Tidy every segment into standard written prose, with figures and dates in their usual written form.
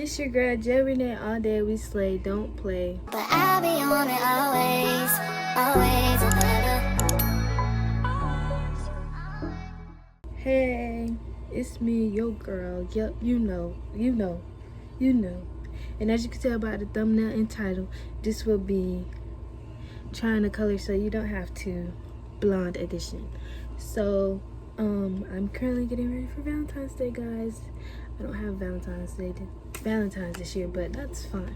it's your girl Jerry. All day we slay, don't play. But I'll be on it always, always and ever. Hey, it's me, your girl. Yep, you know. And as you can tell by the thumbnail and title, this will be trying to color so you don't have to, blonde edition. So I'm currently getting ready for Valentine's Day, guys. I don't have Valentine's this year, but that's fine.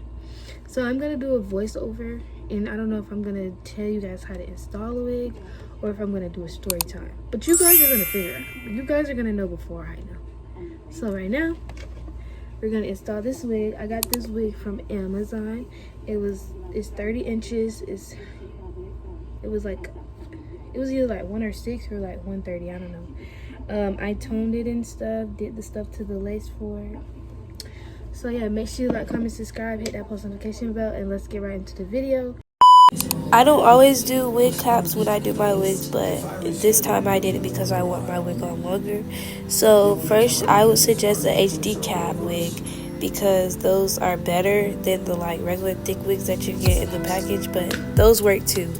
So I'm gonna do a voiceover, and I don't know if I'm gonna tell you guys how to install a wig or if I'm gonna do a story time, but you guys are gonna figure it out. You guys are gonna know before I know. So right now we're gonna install this wig. I got this wig from Amazon. It's 30 inches. It was either like 1 or 6 or like 130, I don't know. I toned it and stuff, did the stuff to the lace for it. So yeah, make sure you like, comment, subscribe, hit that post notification bell, and let's get right into the video. I don't always do wig caps when I do my wigs, but this time I did it because I want my wig on longer. So first I would suggest the HD cap wig because those are better than the like regular thick wigs that you get in the package, but those work too.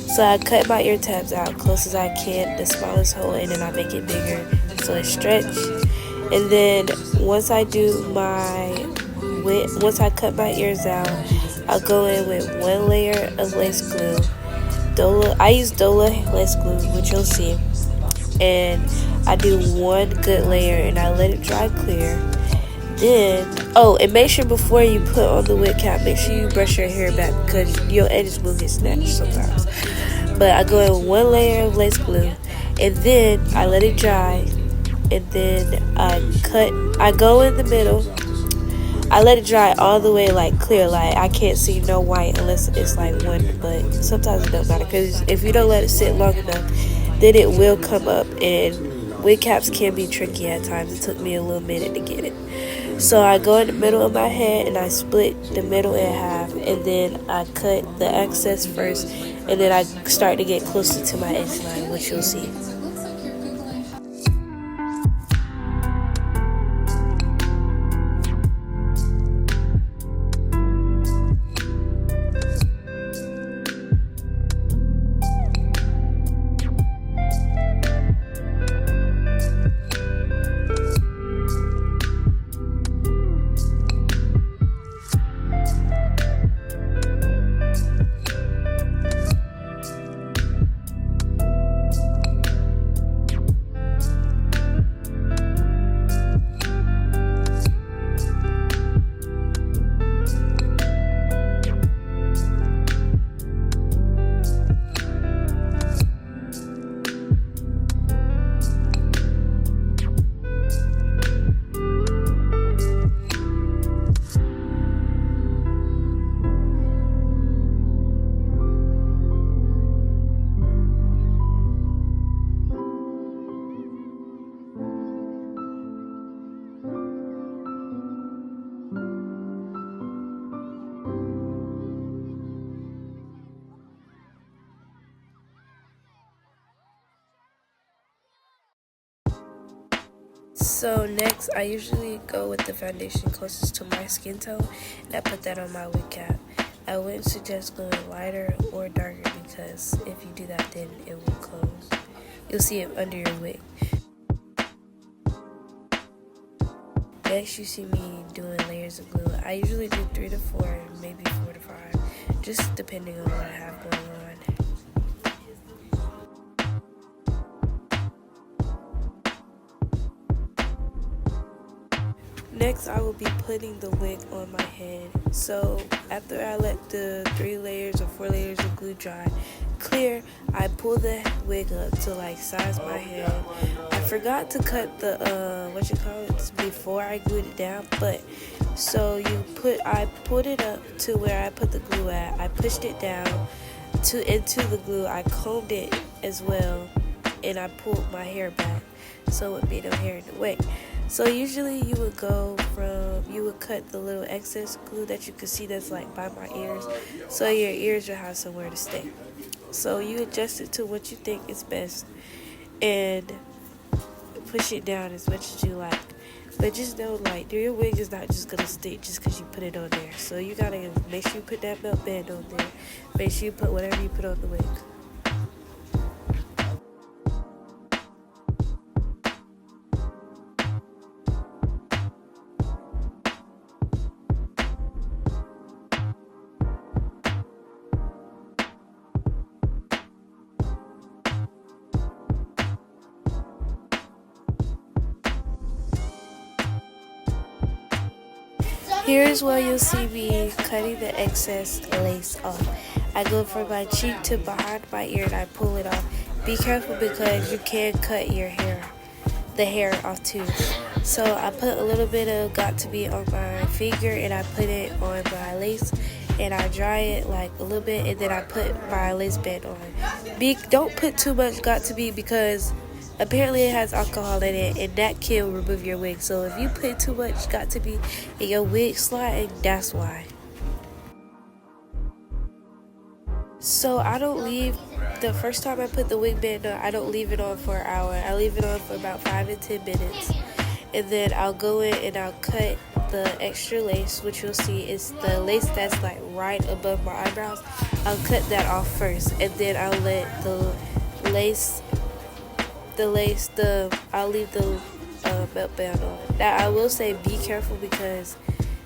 So I cut my ear tabs out close as I can, the smallest hole, and then I make it bigger so it stretch. And then once I cut my ears out, I'll go in with 1 layer of lace glue. I use Dola lace glue, which you'll see. And I do 1 good layer and I let it dry clear. Then, and make sure before you put on the wig cap, make sure you brush your hair back because your edges will get snatched sometimes. But I go in 1 layer of lace glue and then I let it dry. And then I go in the middle. I let it dry all the way like clear, like I can't see no white unless it's like one, but sometimes it don't matter because if you don't let it sit long enough, then it will come up, and wig caps can be tricky at times. It took me a little minute to get it. So I go in the middle of my head and I split the middle in half, and then I cut the excess first, and then I start to get closer to my edge line, which you'll see. So next, I usually go with the foundation closest to my skin tone, and I put that on my wig cap. I wouldn't suggest going lighter or darker because if you do that, then it will close. You'll see it under your wig. Next, you see me doing layers of glue. I usually do 3 to 4, maybe 4 to 5, just depending on what I have going on. Next, I will be putting the wig on my head. So after I let the 3 layers or 4 layers of glue dry clear, I pull the wig up to like size my head. I forgot to cut the before I glued it down, but so I put it up to where I put the glue at. I pushed it down into the glue. I combed it as well, and I pulled my hair back so it would be no hair in the wig. So usually you would cut the little excess glue that you could see that's like by my ears, so your ears will have somewhere to stay. So you adjust it to what you think is best and push it down as much as you like. But just know, like, your wig is not just gonna stick just because you put it on there. So you gotta make sure you put that belt band on there. Make sure you put whatever you put on the wig. Here's where you'll see me cutting the excess lace off. I go from my cheek to behind my ear and I pull it off. Be careful because you can cut your hair, the hair off too. So I put a little bit of got to be on my finger and I put it on my lace and I dry it like a little bit and then I put my lace band on. Don't put too much got to be because apparently it has alcohol in it and that can remove your wig. So if you put too much got to be in your wig sliding, that's why. So I don't leave, the first time I put the wig band on, I don't leave it on for an hour. I leave it on for about 5 to 10 minutes. And then I'll go in and I'll cut the extra lace, which you'll see is the lace that's like right above my eyebrows. I'll cut that off first and then I'll let I'll leave the belt band on. Now I will say be careful because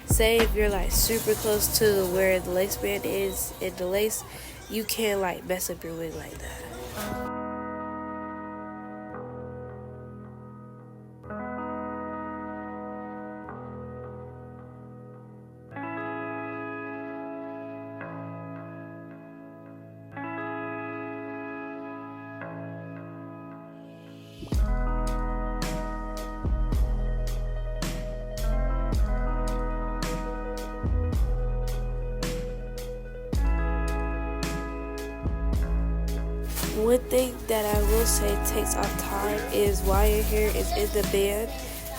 say if you're like super close to where the lace band is in the lace, you can like mess up your wig like that. One thing that I will say takes off time is while your hair is in the band,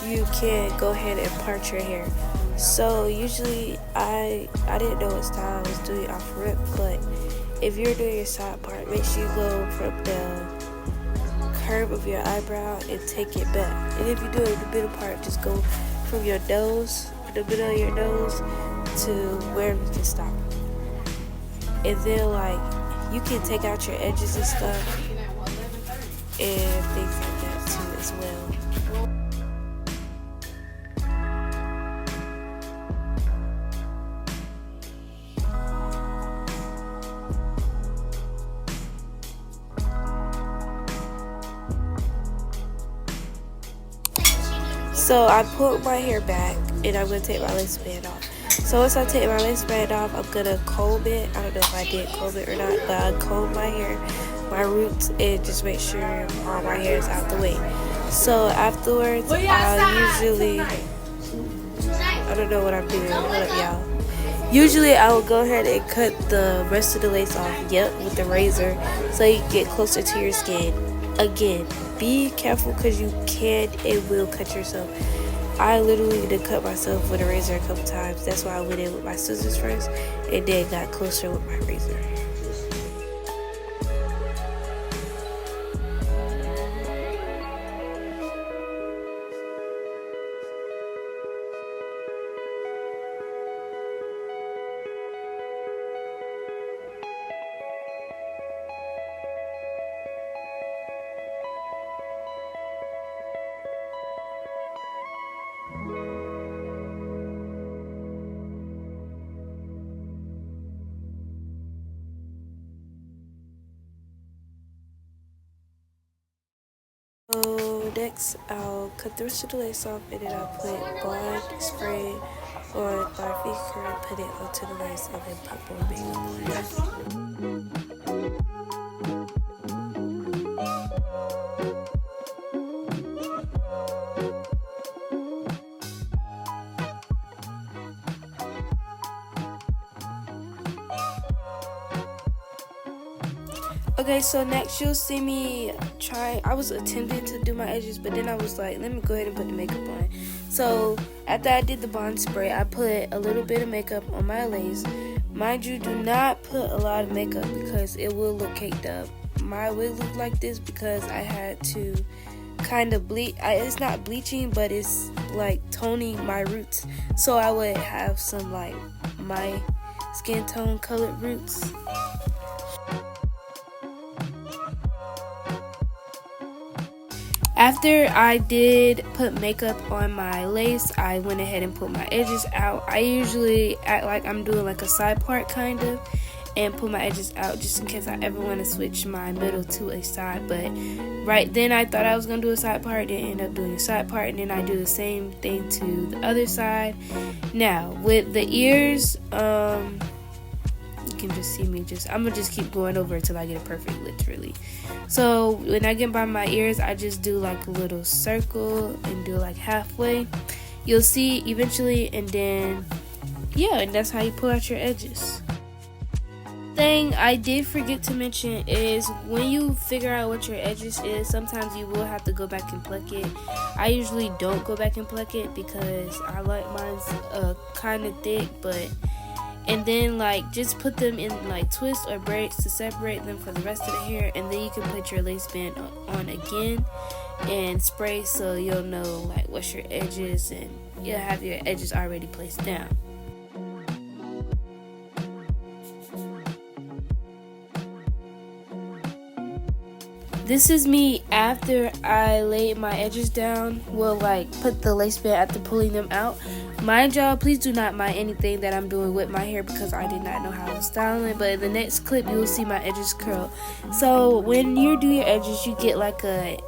you can go ahead and part your hair. So usually I didn't know what style I was doing off rip, but if you're doing your side part, make sure you go from the curve of your eyebrow and take it back. And if you're doing the middle part, just go from your nose, the middle of your nose to wherever you can stop. And then like you can take out your edges and stuff and things like that too as well. So I pulled my hair back and I'm going to take my lace band off. So once I take my lace band off, I'm going to comb it. I don't know if I did comb it or not, but I comb my hair, my roots, and just make sure all my hair is out the way. So afterwards, I usually, I don't know what I'm doing. Hold up, y'all. Usually I will go ahead and cut the rest of the lace off, with the razor, so you can get closer to your skin. Again, be careful because you can and will cut yourself. I literally did cut myself with a razor a couple times. That's why I went in with my scissors first and then got closer with my razor. So next I'll cut the rest of the lace off and then I'll put bond spray on my finger and put it onto the lace and then put more makeup on. Okay, so next you'll see me I was attempting to do my edges, but then I was like, let me go ahead and put the makeup on. So after I did the bond spray, I put a little bit of makeup on my lace. Mind you, do not put a lot of makeup because it will look caked up. My wig looked like this because I had to kind of it's not bleaching, but it's like toning my roots, so I would have some like my skin tone colored roots. After I did put makeup on my lace, I went ahead and put my edges out. I usually act like I'm doing like a side part kind of, and put my edges out just in case I ever want to switch my middle to a side. But right then I thought I was going to do a side part, then end up doing a side part, and then I do the same thing to the other side. Now with the ears, you can just see me I'm gonna just keep going over until I get it perfect, literally. So when I get by my ears, I just do like a little circle and do like halfway. You'll see eventually, and then yeah, and that's how you pull out your edges. Thing I did forget to mention is when you figure out what your edges is, sometimes you will have to go back and pluck it. I usually don't go back and pluck it because I like mine's kind of thick, and then like just put them in like twists or braids to separate them from the rest of the hair, and then you can put your lace band on again and spray so you'll know like what's your edges, and you'll have your edges already placed down. This is me after I laid my edges down. Well, like put the lace band after pulling them out. Mind y'all, please do not mind anything that I'm doing with my hair because I did not know how to style it. But in the next clip, you will see my edges curl. So when you do your edges, you get like I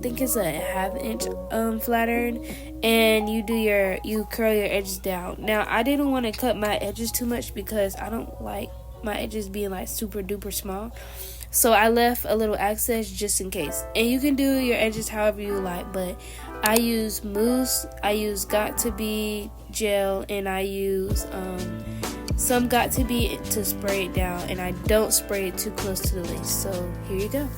think it's a 1/2 inch flat iron, and you curl your edges down. Now I didn't want to cut my edges too much because I don't like my edges being like super duper small. So I left a little access just in case. And you can do your edges however you like, but I use mousse, I use Got To Be gel, and I use some Got To Be to spray it down, and I don't spray it too close to the lace. So here you go.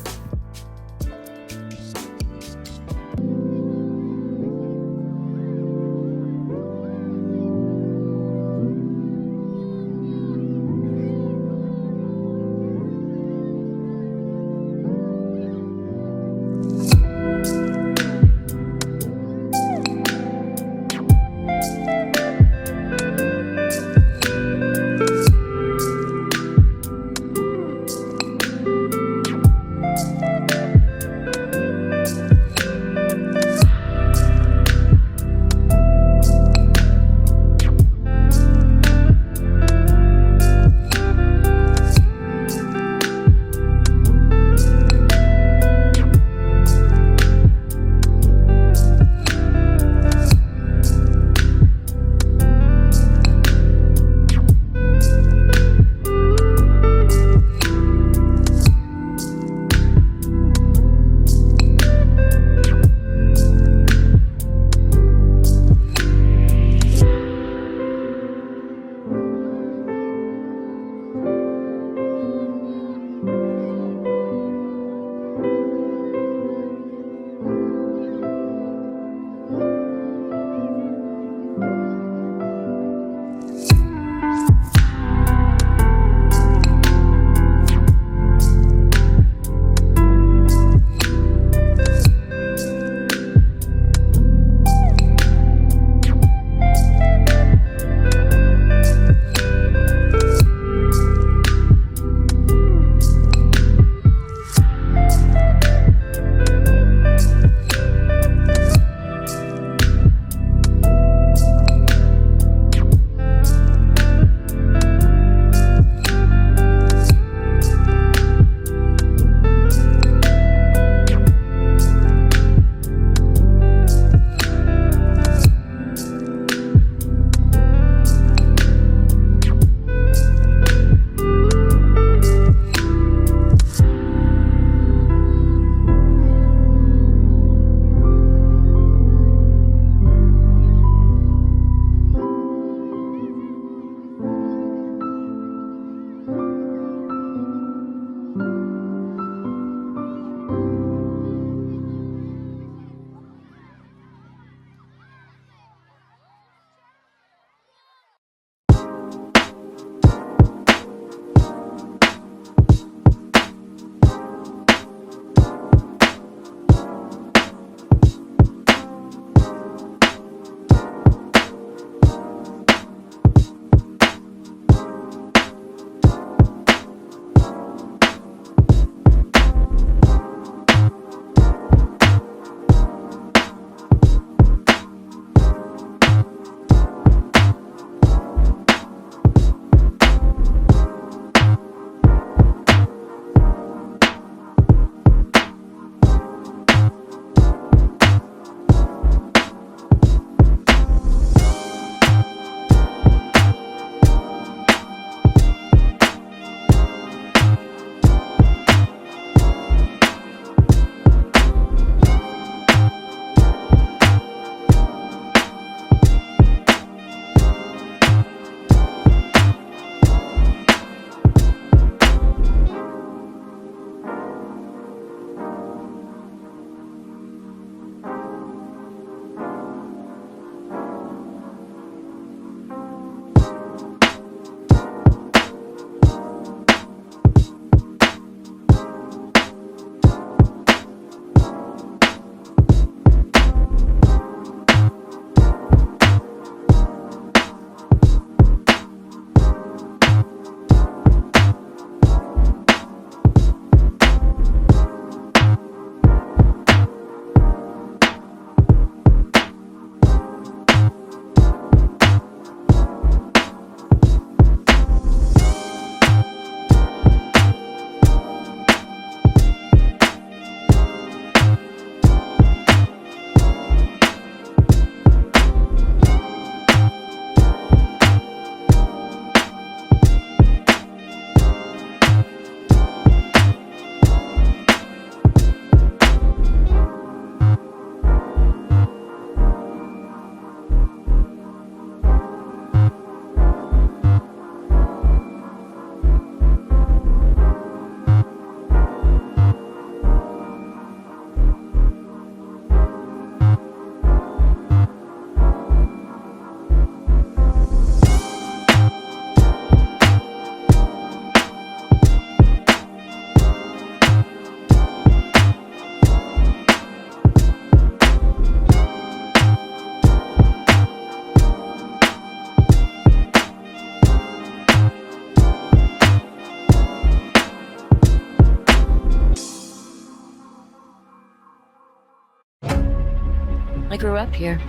I grew up here.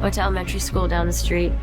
Went to elementary school down the street.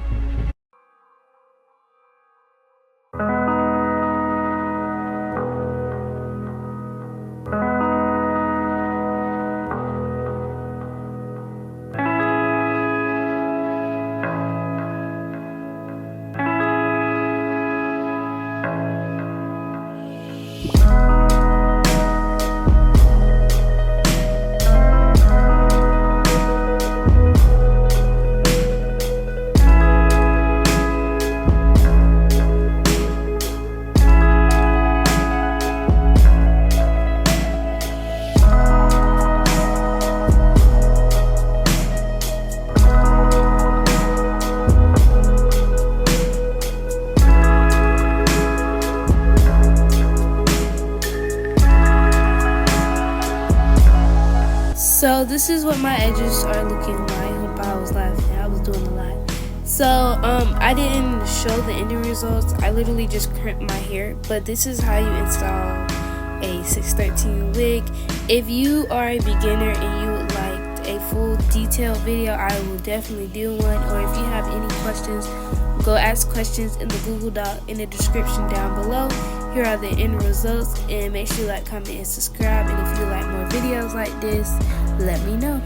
So this is what my edges are looking like. I hope I was laughing. I was doing a lot. So I didn't show the ending results. I literally just crimped my hair. But this is how you install a 613 wig. If you are a beginner and you would like a full detailed video, I will definitely do one. Or if you have any questions, go ask questions in the Google Doc in the description down below. Here are the end results, and make sure you like, comment, and subscribe. And if you like more videos like this, let me know.